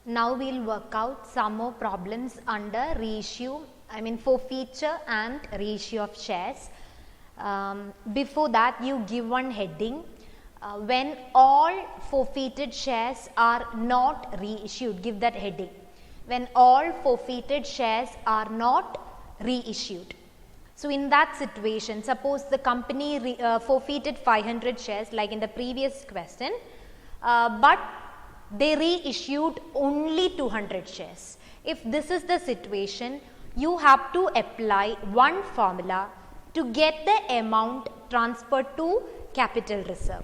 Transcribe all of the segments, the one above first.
Now we'll work out some more problems under reissue, forfeiture and reissue of shares. Before that, you give one heading. When all forfeited shares are not reissued, give that heading. When all forfeited shares are not reissued. So in that situation, suppose the company forfeited 500 shares like in the previous question, but they reissued only 200 shares. If this is the situation, you have to apply one formula to get the amount transferred to capital reserve.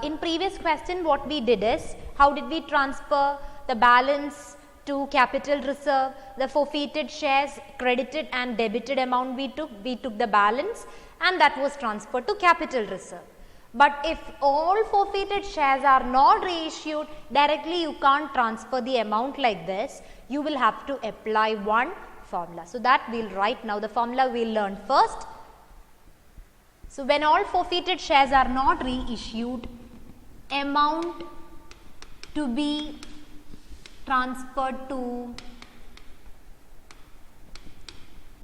In previous question, what we did is, how did we transfer the balance to capital reserve? The forfeited shares, credited and debited amount we took the balance, and that was transferred to capital reserve. But if all forfeited shares are not reissued, directly you can't transfer the amount like this. You will have to apply one formula. So that we will write now. The formula we will learn first. So when all forfeited shares are not reissued, amount to be transferred to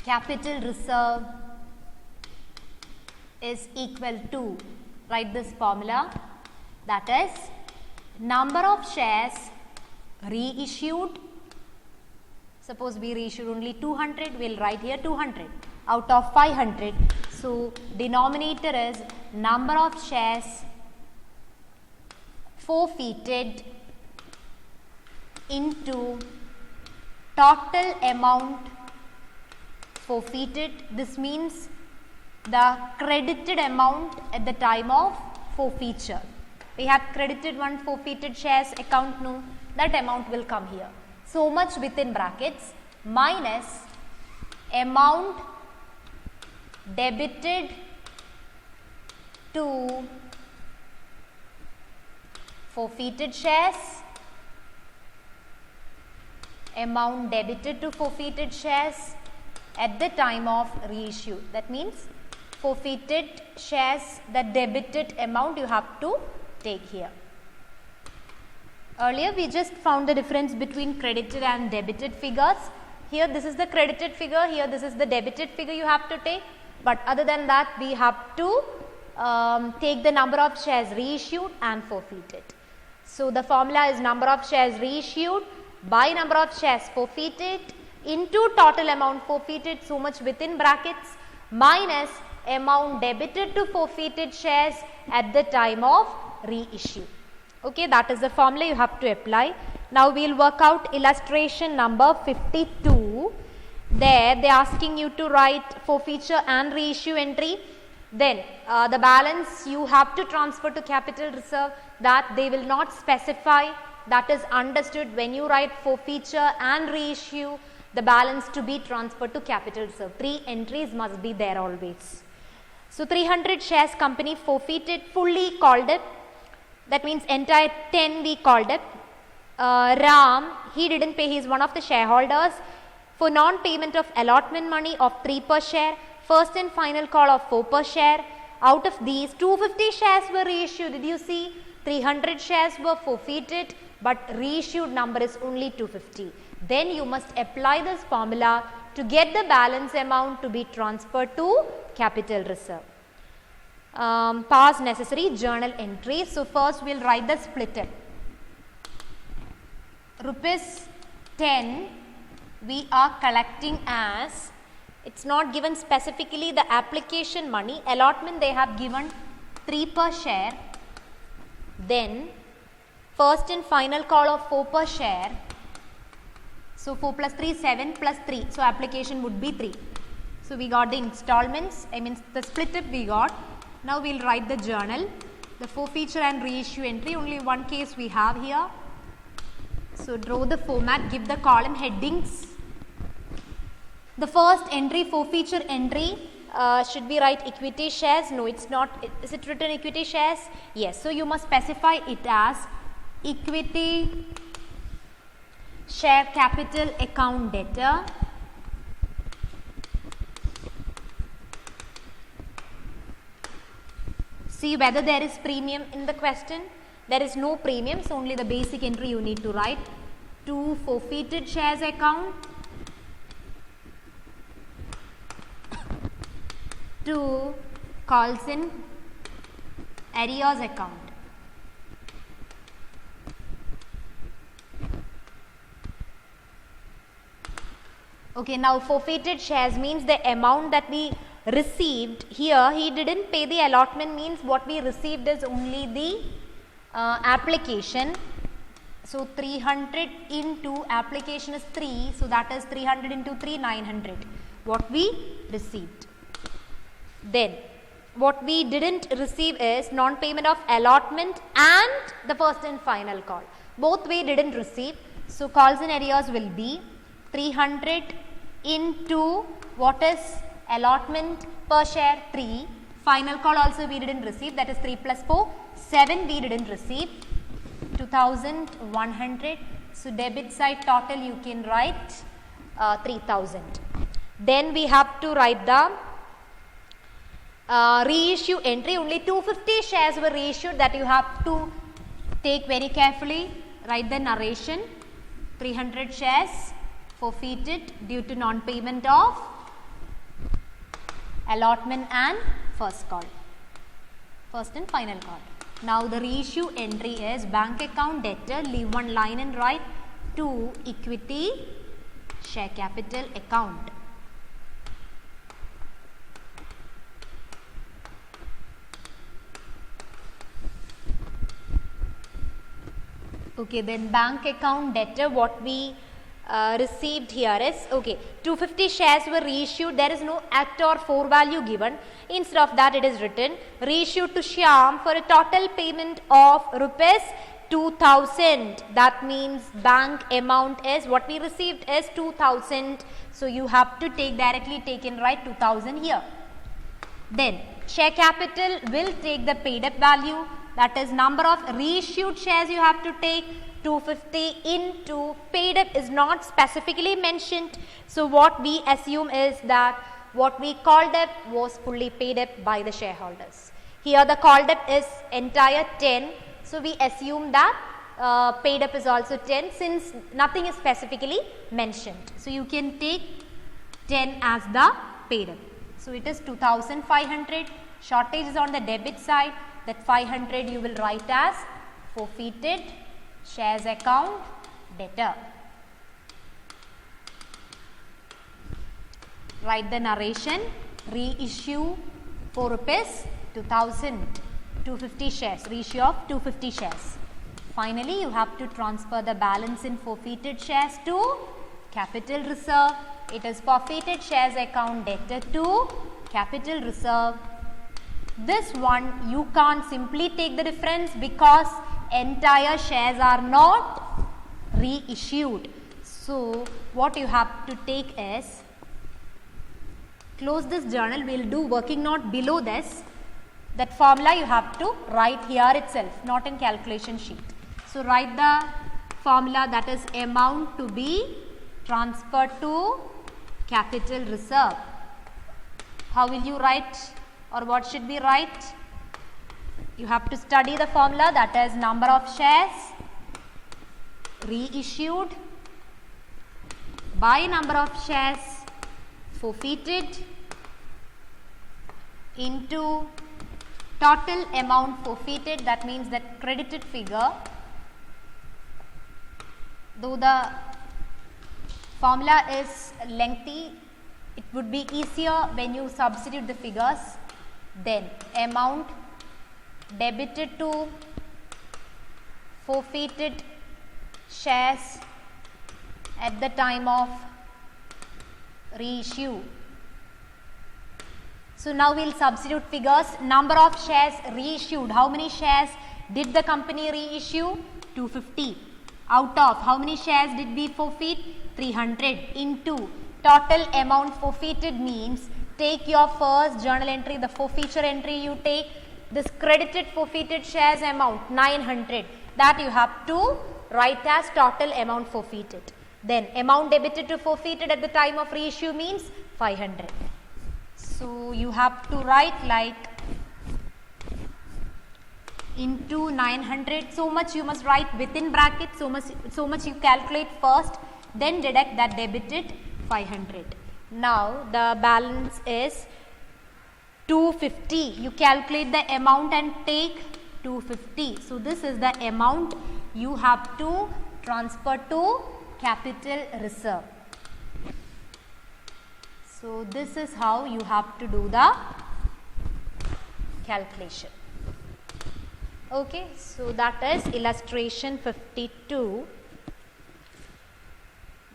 capital reserve is equal to, write this formula, that is number of shares reissued. Suppose we reissued only 200, we will write here 200 out of 500. So denominator is number of shares forfeited into total amount forfeited. This means the credited amount at the time of forfeiture. We have credited one forfeited shares account, no, that amount will come here. So much within brackets minus amount debited to forfeited shares, amount debited to forfeited shares at the time of reissue. That means forfeited shares, the debited amount you have to take here. Earlier we just found the difference between credited and debited figures. Here this is the credited figure, here this is the debited figure you have to take. But other than that, we have to take the number of shares reissued and forfeited. So the formula is number of shares reissued by number of shares forfeited into total amount forfeited, so much within brackets, minus amount debited to forfeited shares at the time of reissue. Okay, that is the formula you have to apply. Now we will work out illustration number 52. There they are asking you to write forfeiture and reissue entry. Then the balance you have to transfer to capital reserve, that they will not specify. That is understood when you write forfeiture and reissue, the balance to be transferred to capital reserve. 3 entries must be there always. So 300 shares company forfeited, fully called it. That means entire 10 we called it. Ram, he didn't pay, he is one of the shareholders. For non-payment of allotment money of 3 per share, first and final call of 4 per share. Out of these, 250 shares were reissued. Did you see? 300 shares were forfeited, but reissued number is only 250. Then you must apply this formula to get the balance amount to be transferred to capital reserve. Past necessary journal entries. So first we will write the splitted. Rupees 10 we are collecting as, it's not given specifically the application money, allotment they have given 3 per share, then first and final call of 4 per share. So 4 plus 3, 7 plus 3, so application would be 3. So we got the installments, the split up we got. Now we will write the journal, the forfeiture and reissue entry, only one case we have here. So draw the format, give the column headings. The first entry, forfeiture entry, should we write equity shares? No, it's not. Is it written equity shares? Yes. So you must specify it as equity share capital account debtor. See whether there is premium in the question. There is no premium, so only the basic entry you need to write. to forfeited shares account, to calls in arrears account. Okay, now forfeited shares means the amount that we received. Here he didn't pay the allotment, means what we received is only the application. So 300 into application is 3, so that is 300 into 3, 900 what we received. Then what we didn't receive is non-payment of allotment and the first and final call. Both we didn't receive. So calls in arrears will be 300 into what is allotment per share 3, final call also we didn't receive, that is 3 plus 4, 7 we didn't receive, 2100. So debit side total you can write 3000. Then we have to write the reissue entry. Only 250 shares were reissued, that you have to take very carefully. Write the narration. 300 shares forfeited due to non-payment of allotment and first call, first and final call. Now the reissue entry is bank account debtor, leave one line and write to equity share capital account. Okay, then bank account debtor, what we received here is, okay, 250 shares were reissued, there is no at or for value given. Instead of that it is written reissued to Shyam for a total payment of rupees 2000. That means bank amount is, what we received is 2000. So you have to directly take and write 2000 here. Then share capital will take the paid up value, that is number of reissued shares you have to take. 250 into paid up is not specifically mentioned. So what we assume is that what we called up was fully paid up by the shareholders. Here the called up is entire 10. So we assume that paid up is also 10 since nothing is specifically mentioned. So you can take 10 as the paid up. So it is 2500. Shortage is on the debit side. That 500 you will write as forfeited shares account debtor. Write the narration. Reissue for rupees 2000, 250 shares, reissue of 250 shares. Finally, you have to transfer the balance in forfeited shares to capital reserve. It is forfeited shares account debtor to capital reserve. This one you can't simply take the difference because entire shares are not reissued. So what you have to take is, close this journal, we will do working note below this. That formula you have to write here itself, not in calculation sheet. So write the formula, that is amount to be transferred to capital reserve. How will you write, or what should we write? You have to study the formula, that is number of shares reissued by number of shares forfeited into total amount forfeited. That means that credited figure, though the formula is lengthy, it would be easier when you substitute the figures. Then amount debited to forfeited shares at the time of reissue. So now we will substitute figures. Number of shares reissued. How many shares did the company reissue? 250. Out of how many shares did we forfeit? 300 into total amount forfeited means, take your first journal entry, the forfeiture entry you take, this credited forfeited shares amount 900, that you have to write as total amount forfeited. Then amount debited to forfeited at the time of reissue means 500. So you have to write like into 900, so much you must write within bracket, so much you calculate first, then deduct that debited 500. Now the balance is 250. You calculate the amount and take 250. So this is the amount you have to transfer to capital reserve. So this is how you have to do the calculation. Okay, so that is illustration 52.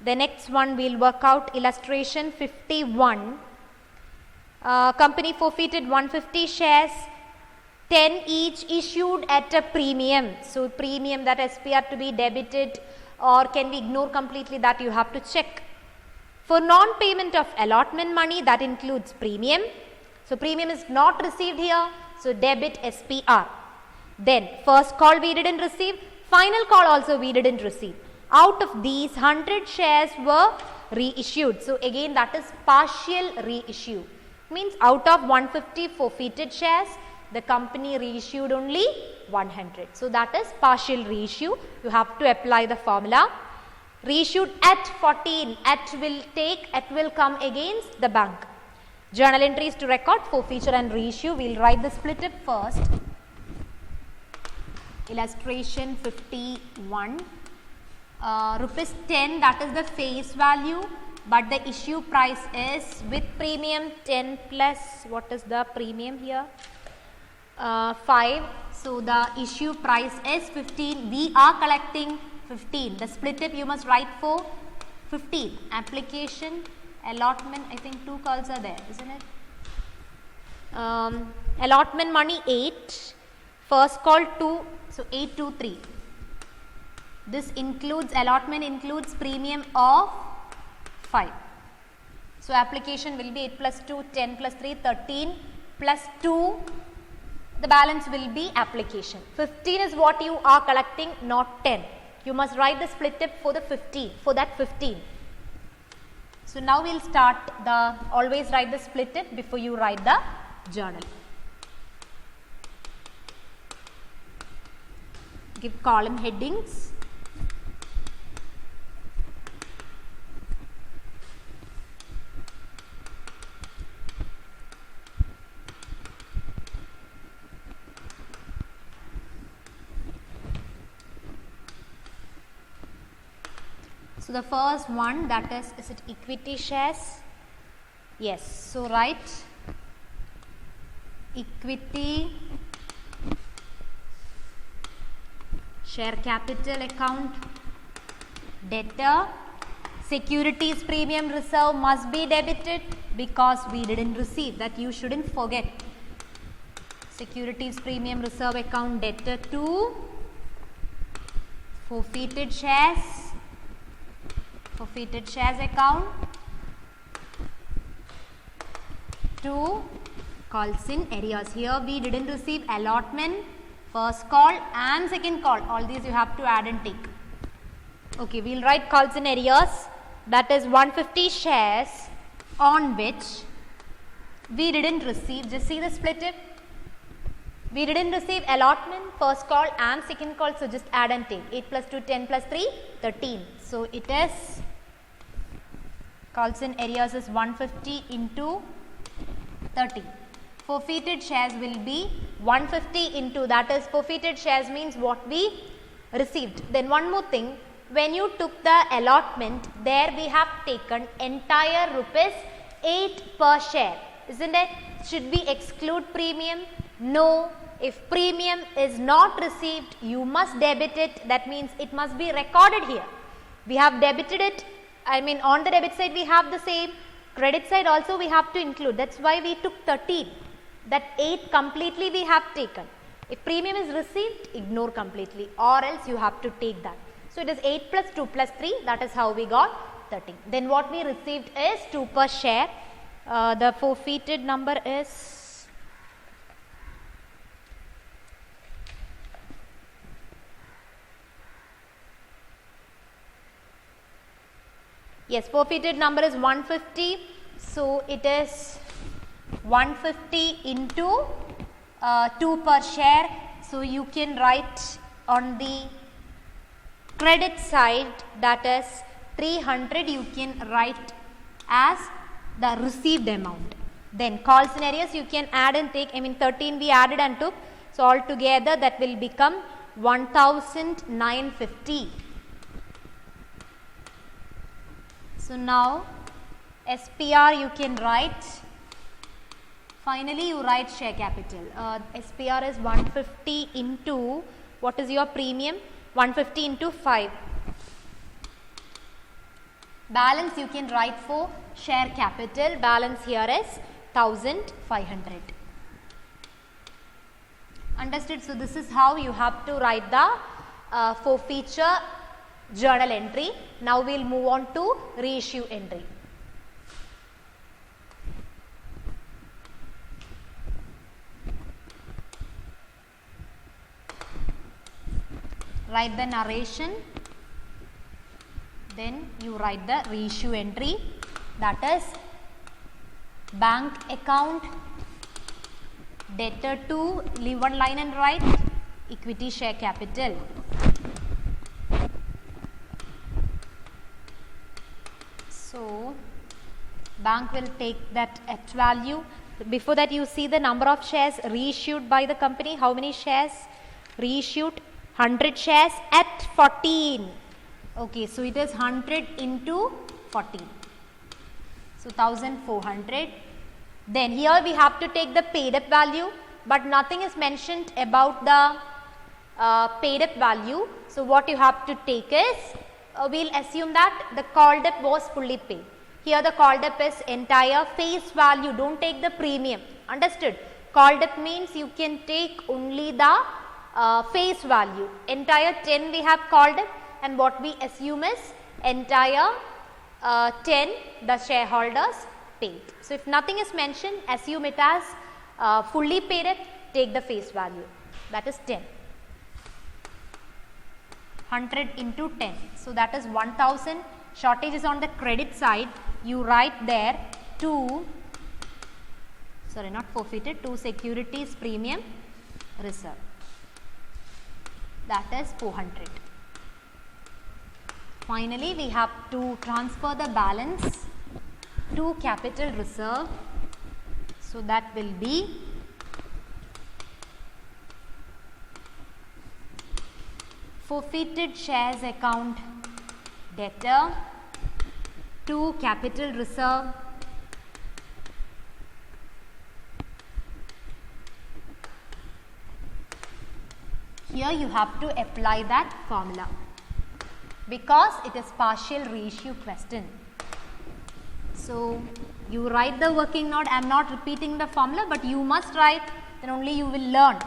The next one we will work out illustration 51. Company forfeited 150 shares, 10 each issued at a premium. So premium, that SPR to be debited or can we ignore completely, that you have to check. For non-payment of allotment money, that includes premium. So premium is not received here, so debit SPR. Then first call we didn't receive, final call also we didn't receive. Out of these 100 shares were reissued. So again that is partial reissue. Means out of 150 forfeited shares, the company reissued only 100. So that is partial reissue. You have to apply the formula. Reissued at 14, at will come against the bank. Journal entries to record forfeiture and reissue. We will write the split up first. Illustration 51. Rupees 10, that is the face value, but the issue price is with premium 10 plus, what is the premium here? 5. So the issue price is 15. We are collecting 15. The split up you must write for 15. Application, allotment, I think 2 calls are there, isn't it? Allotment money 8. First call 2. So 8, 2, 3. This includes, allotment includes premium of 5. So application will be 8 plus 2, 10 plus 3, 13 plus 2. The balance will be application. 15 is what you are collecting, not 10. You must write the split tip for the 15, for that 15. So now we will start the, always write the split tip before you write the journal. Give column headings. So the first one, that is it equity shares? Yes. So write equity share capital account, debtor, securities premium reserve must be debited because we didn't receive, that you shouldn't forget. Securities premium reserve account, debtor to forfeited shares account to calls in arrears. Here we didn't receive allotment, first call and second call, all these you have to add and take. Okay, we will write calls in arrears, that is 150 shares on which we didn't receive, just see the split it. We didn't receive allotment, first call and second call, so just add and take. 8 plus 2, 10 plus 3, 13. So it is, calls in arrears is 150 into 30. Forfeited shares will be 150 into, that is forfeited shares means what we received. Then one more thing, when you took the allotment, there we have taken entire rupees 8 per share, isn't it? Should we exclude premium? No. If premium is not received, you must debit it, that means it must be recorded here. We have debited it, I mean on the debit side we have the same, credit side also we have to include, that's why we took 13. That 8 completely we have taken. If premium is received, ignore completely, or else you have to take that. So it is 8 plus 2 plus 3, that is how we got 13. Then what we received is 2 per share. The forfeited number is, yes, forfeited number is 150. So it is 150 into 2 per share. So you can write on the credit side, that is 300, you can write as the received amount. Then call scenarios you can add and take, 13 we added and took. So altogether that will become 1950. So now SPR you can write, finally you write share capital. SPR is 150 into, what is your premium? 150 into 5. Balance you can write for share capital, balance here is 1500. Understood? So this is how you have to write the forfeiture journal entry. Now we will move on to reissue entry. Write the narration, then you write the reissue entry, that is bank account, debtor to, leave one line and write equity share capital. So bank will take that at value. Before that you see the number of shares reissued by the company. How many shares reissued? 100 shares at 14. Okay, so it is 100 into 14. So 1400. Then here we have to take the paid up value, but nothing is mentioned about the paid up value. So what you have to take is, we will assume that the called up was fully paid. Here the called up is entire face value, don't take the premium. Understood? Called up means you can take only the face value. Entire 10 we have called up, and what we assume is entire 10 the shareholders paid. So if nothing is mentioned, assume it as fully paid up, take the face value, that is 10. 100 into 10. So that is 1000. Shortage is on the credit side. You write there to, sorry, not forfeited, to securities premium reserve. That is 400. Finally, we have to transfer the balance to capital reserve. So that will be forfeited shares account debtor to capital reserve here you have to apply that formula because it is partial reissue question. So you write the working note. I am not repeating the formula, but you must write, then only you will learn.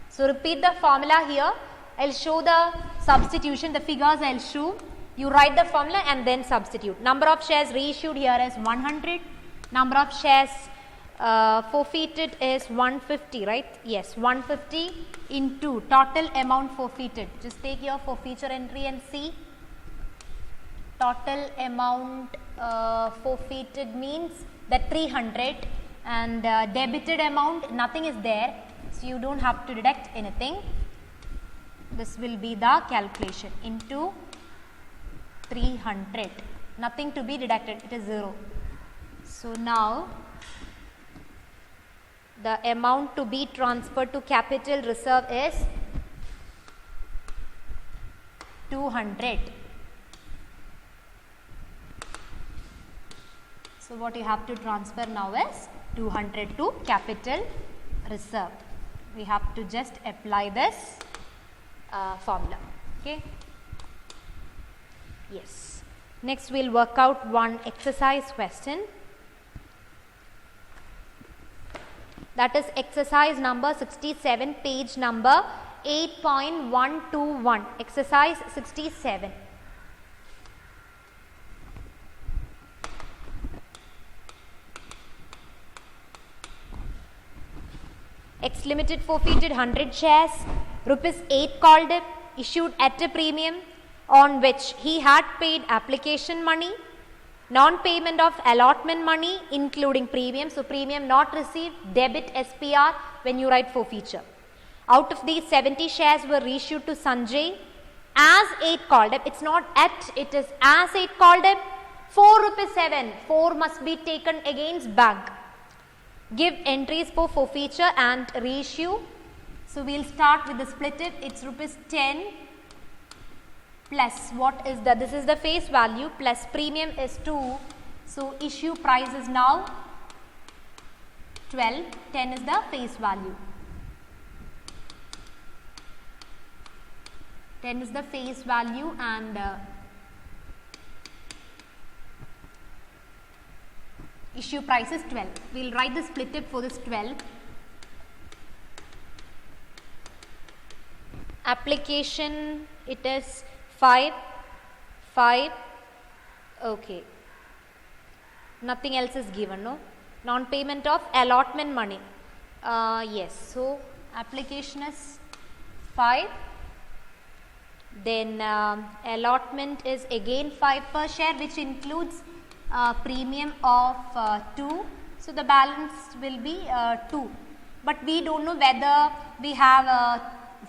So repeat the formula here. I will show the substitution, the figures I will show. You write the formula and then substitute. Number of shares reissued here is 100. Number of shares forfeited is 150, right? Yes, 150 into total amount forfeited. Just take your forfeiture entry and see. Total amount forfeited means that 300, and debited amount nothing is there. So you don't have to deduct anything. This will be the calculation into 300. Nothing to be deducted, it is 0. So now the amount to be transferred to capital reserve is 200. So what you have to transfer now is 200 to capital reserve. We have to just apply this formula. Okay. Yes. Next we will work out one exercise question. That is exercise number 67, page number 8.121. Exercise 67. X Limited forfeited 100 shares, rupees 8 called up, issued at a premium on which he had paid application money, non-payment of allotment money including premium. So premium not received, debit SPR when you write forfeiture. Out of these 70 shares were reissued to Sanjay as 8 call deb. It's not at, it is as 8 call deb. 4 rupees 7, 4 must be taken against bank. Give entries for forfeiture and reissue. So we'll start with the split it. It's rupees 10 plus what is the, this is the face value plus premium is 2. So issue price is now 12, 10 is the face value. 10 is the face value and issue price is 12. We will write the split tip for this 12. Application, it is 5, 5, okay. Nothing else is given, no? Non-payment of allotment money. Yes, so application is 5. Then allotment is again 5 per share, which includes premium of 2. So the balance will be 2. But we don't know whether we have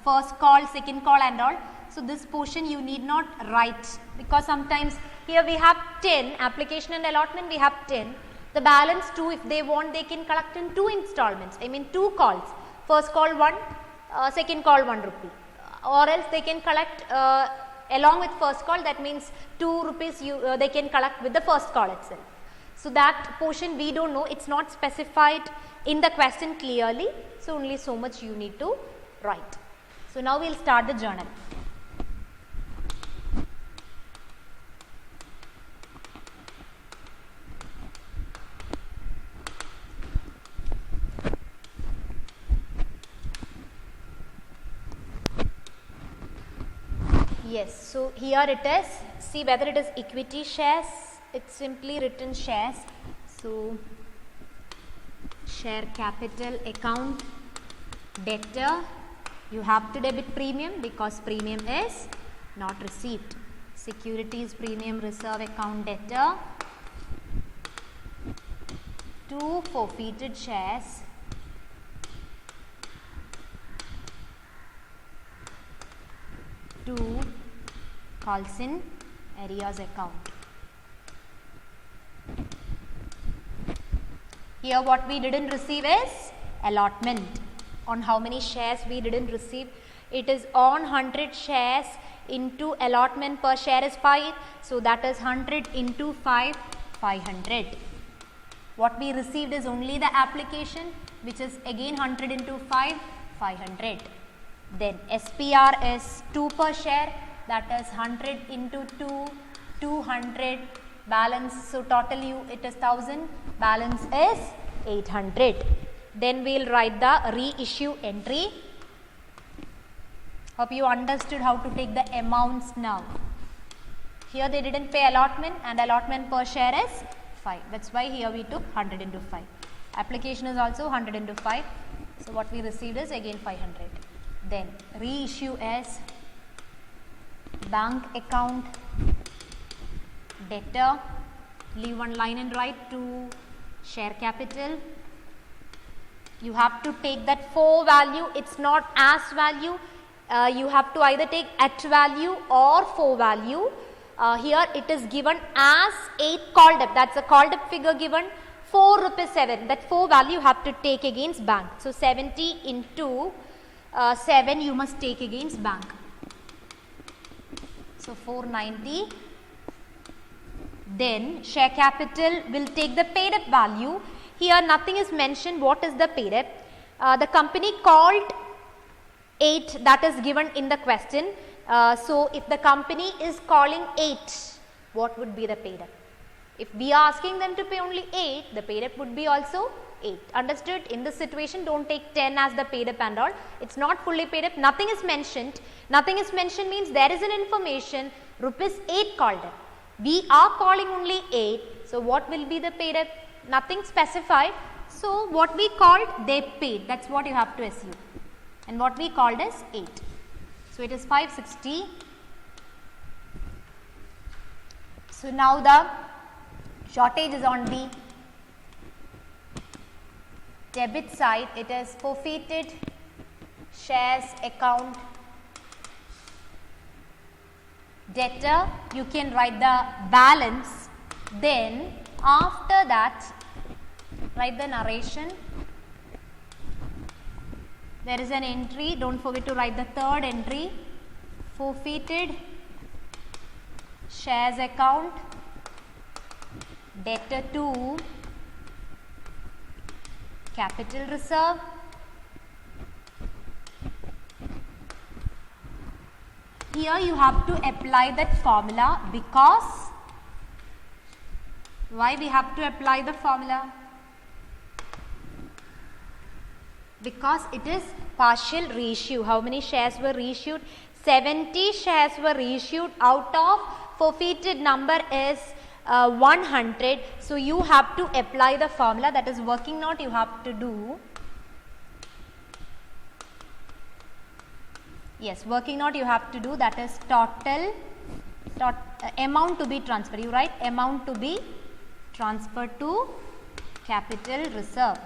first call, second call and all. So this portion you need not write, because sometimes here we have 10, application and allotment we have 10. The balance 2, if they want, they can collect in 2 installments, I mean 2 calls. First call 1, second call 1 rupee. Or else they can collect along with first call, that means 2 rupees they can collect with the first call itself. So that portion we don't know, it's not specified in the question clearly, so only so much you need to write. So now we will start the journal. Yes, so here it is, see whether it is equity shares, it's simply written shares. So share capital account debtor, you have to debit premium because premium is not received. Securities premium reserve account debtor, 2 forfeited shares, to calls in arrears account. Here what we didn't receive is allotment. On how many shares we didn't receive? It is on 100 shares into allotment per share is 5. So that is 100 into 5, 500. What we received is only the application, which is again 100 into 5, 500. Then SPR is 2 per share, that is 100 into 2, 200, balance, so total it is 1000, balance is 800. Then we will write the reissue entry. Hope you understood how to take the amounts now. Here they didn't pay allotment and allotment per share is 5. That's why here we took 100 into 5. Application is also 100 into 5. So what we received is again 500. Then reissue as bank account debtor, leave one line and write to share capital. You have to take that for value, it's not as value. You have to either take at value or for value. Here it is given as 8 call deb, that's a call deb figure given, 4 rupees 7, that 4 value you have to take against bank. So 70 into 7 you must take against bank. So 490. Then share capital will take the paid up value. Here nothing is mentioned what is the paid up. The company called 8, that is given in the question. So if the company is calling 8, what would be the paid up? If we are asking them to pay only 8, the paid up would be also 8. Understood? In this situation, don't take 10 as the paid up and all. It's not fully paid up. Nothing is mentioned. Nothing is mentioned means there is an information rupees 8 called up. We are calling only 8. So what will be the paid up? Nothing specified. So what we called, they paid. That's what you have to assume. And what we called is 8. So it is 560. So now the shortage is on the debit side. It is forfeited shares account, debtor, you can write the balance, then after that write the narration. There is an entry, don't forget to write the third entry, forfeited shares account, debtor to capital reserve. Here you have to apply that formula because, why we have to apply the formula? Because it is partial reissue. How many shares were reissued? 70 shares were reissued. Out of forfeited number is 100. So you have to apply the formula, that is working note you have to do. Yes, working note you have to do, that is total amount to be transferred. You write amount to be transferred to capital reserve.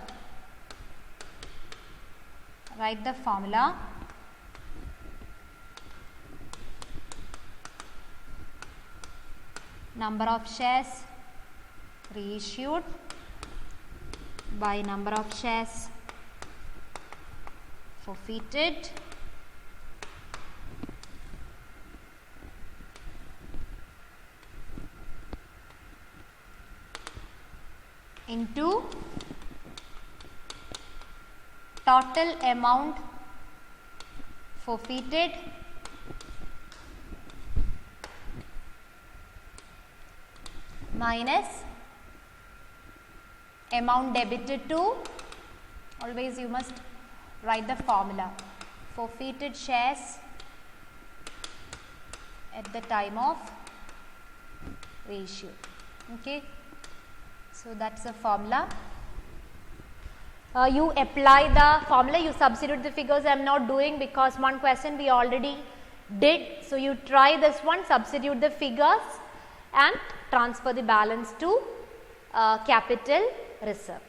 Write the formula. Number of shares reissued by number of shares forfeited into total amount forfeited minus amount debited to, always you must write the formula, forfeited shares at the time of reissue. Okay. So that's the formula. You apply the formula, you substitute the figures. I am not doing because one question we already did. So you try this one, substitute the figures and transfer the balance to capital reserve.